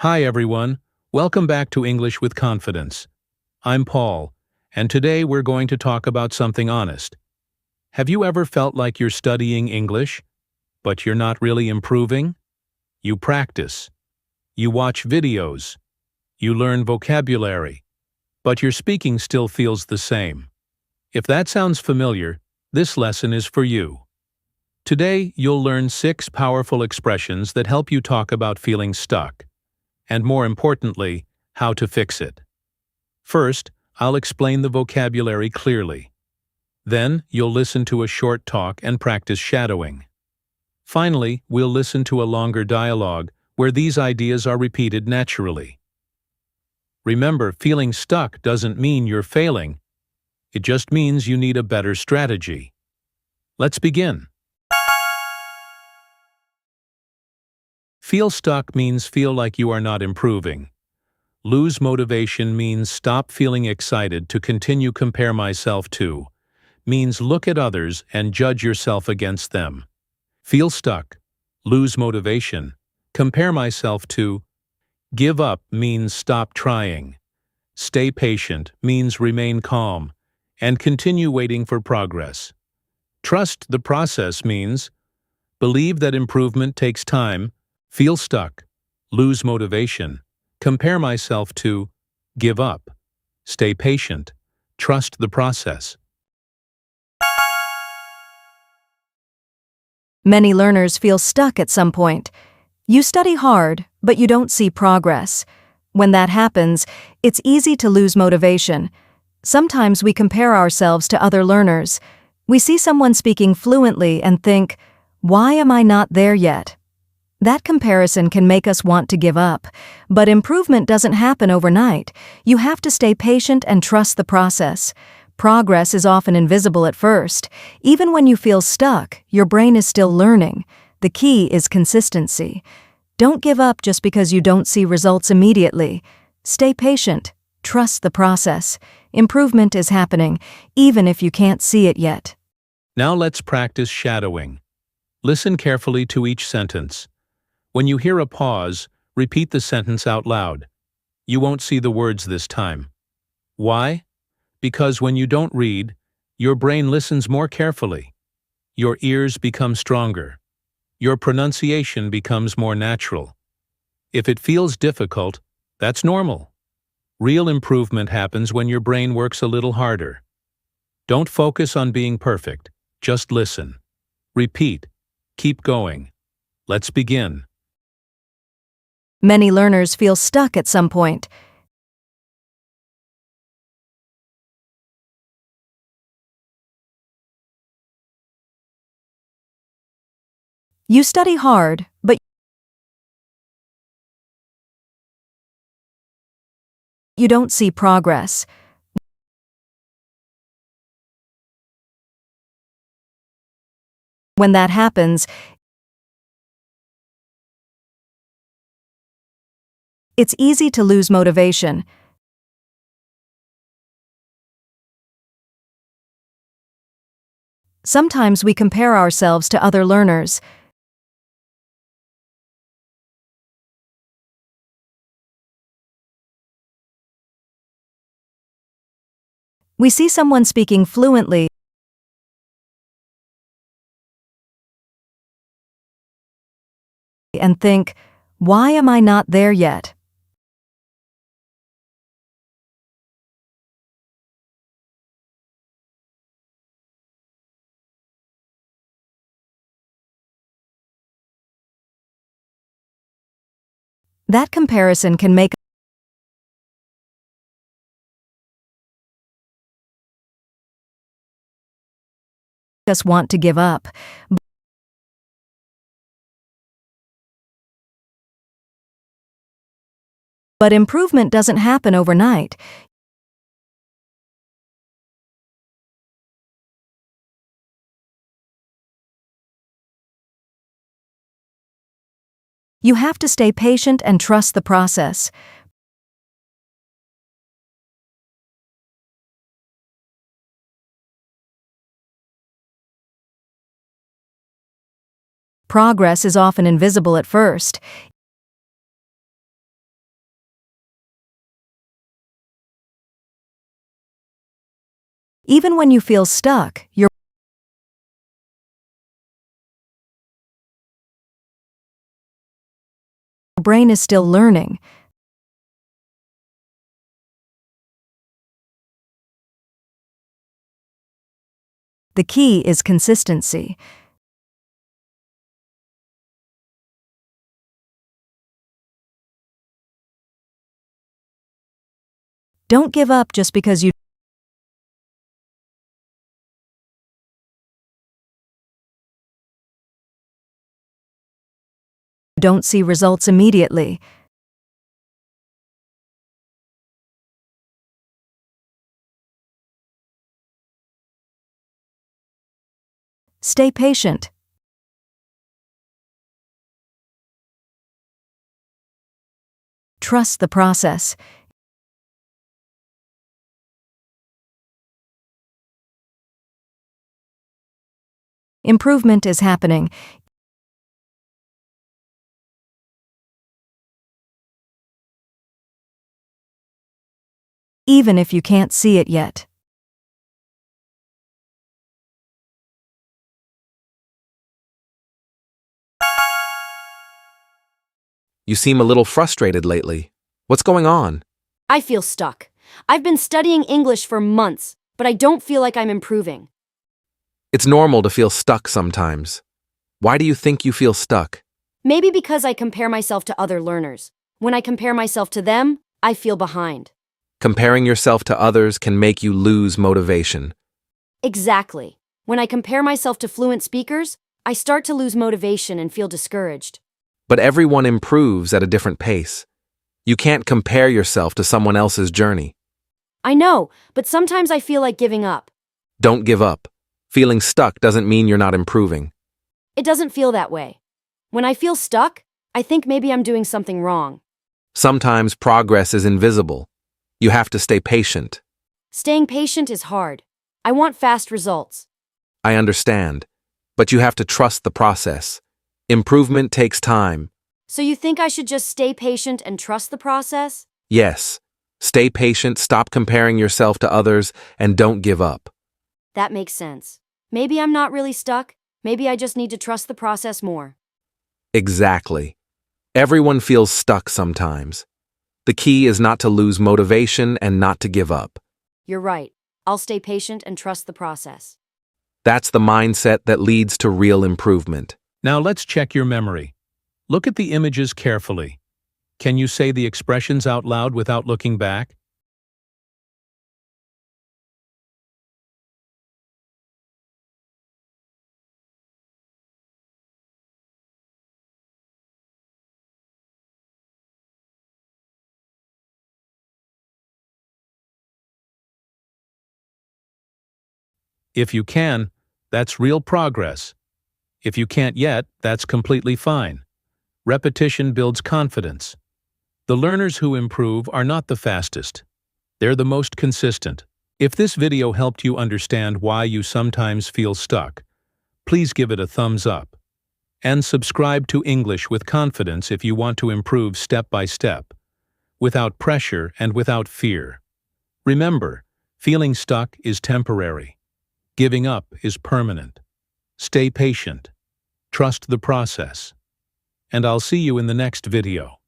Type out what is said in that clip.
Hi everyone, welcome back to English with Confidence. I'm Paul, and today we're going to talk about something honest. Have you ever felt like you're studying English, but you're not really improving? You practice, you watch videos, you learn vocabulary, but your speaking still feels the same. If that sounds familiar, this lesson is for you. Today, you'll learn 6 powerful expressions that help you talk about feeling stuck, and more importantly, how to fix it. First, I'll explain the vocabulary clearly. Then, you'll listen to a short talk and practice shadowing. Finally, we'll listen to a longer dialogue where these ideas are repeated naturally. Remember, feeling stuck doesn't mean you're failing. It just means you need a better strategy. Let's begin. Feel stuck means feel like you are not improving. Lose motivation means stop feeling excited to continue compare myself to, means look at others and judge yourself against them. Feel stuck, lose motivation, compare myself to, give up means stop trying. Stay patient means remain calm, and continue waiting for progress. Trust the process means believe that improvement takes time, feel stuck, lose motivation, compare myself to, give up, stay patient, trust the process. Many learners feel stuck at some point. You study hard, but you don't see progress. When that happens, it's easy to lose motivation. Sometimes we compare ourselves to other learners. We see someone speaking fluently and think, "Why am I not there yet?" That comparison can make us want to give up, but improvement doesn't happen overnight. You have to stay patient and trust the process. Progress is often invisible at first. Even when you feel stuck, your brain is still learning. The key is consistency. Don't give up just because you don't see results immediately. Stay patient. Trust the process. Improvement is happening, even if you can't see it yet. Now let's practice shadowing. Listen carefully to each sentence. When you hear a pause, repeat the sentence out loud. You won't see the words this time. Why? Because when you don't read, your brain listens more carefully. Your ears become stronger. Your pronunciation becomes more natural. If it feels difficult, that's normal. Real improvement happens when your brain works a little harder. Don't focus on being perfect, just listen. Repeat. Keep going. Let's begin. Many learners feel stuck at some point. You study hard, but you don't see progress. When that happens, it's easy to lose motivation. Sometimes we compare ourselves to other learners. We see someone speaking fluently and think, "Why am I not there yet?" That comparison can make us want to give up. But improvement doesn't happen overnight. You have to stay patient and trust the process. Progress is often invisible at first. Even when you feel stuck, your brain is still learning. The key is consistency. Don't give up just because you don't see results immediately. Stay patient. Trust the process. Improvement is happening. Even if you can't see it yet. You seem a little frustrated lately. What's going on? I feel stuck. I've been studying English for months, but I don't feel like I'm improving. It's normal to feel stuck sometimes. Why do you think you feel stuck? Maybe because I compare myself to other learners. When I compare myself to them, I feel behind. Comparing yourself to others can make you lose motivation. Exactly. When I compare myself to fluent speakers, I start to lose motivation and feel discouraged. But everyone improves at a different pace. You can't compare yourself to someone else's journey. I know, but sometimes I feel like giving up. Don't give up. Feeling stuck doesn't mean you're not improving. It doesn't feel that way. When I feel stuck, I think maybe I'm doing something wrong. Sometimes progress is invisible. You have to stay patient. Staying patient is hard. I want fast results. I understand. But you have to trust the process. Improvement takes time. So you think I should just stay patient and trust the process? Yes. Stay patient, stop comparing yourself to others, and don't give up. That makes sense. Maybe I'm not really stuck. Maybe I just need to trust the process more. Exactly. Everyone feels stuck sometimes. The key is not to lose motivation and not to give up. You're right. I'll stay patient and trust the process. That's the mindset that leads to real improvement. Now let's check your memory. Look at the images carefully. Can you say the expressions out loud without looking back? If you can, that's real progress. If you can't yet, that's completely fine. Repetition builds confidence. The learners who improve are not the fastest. They're the most consistent. If this video helped you understand why you sometimes feel stuck, please give it a thumbs up. And subscribe to English with Confidence if you want to improve step by step, without pressure and without fear. Remember, feeling stuck is temporary. Giving up is permanent. Stay patient. Trust the process. And I'll see you in the next video.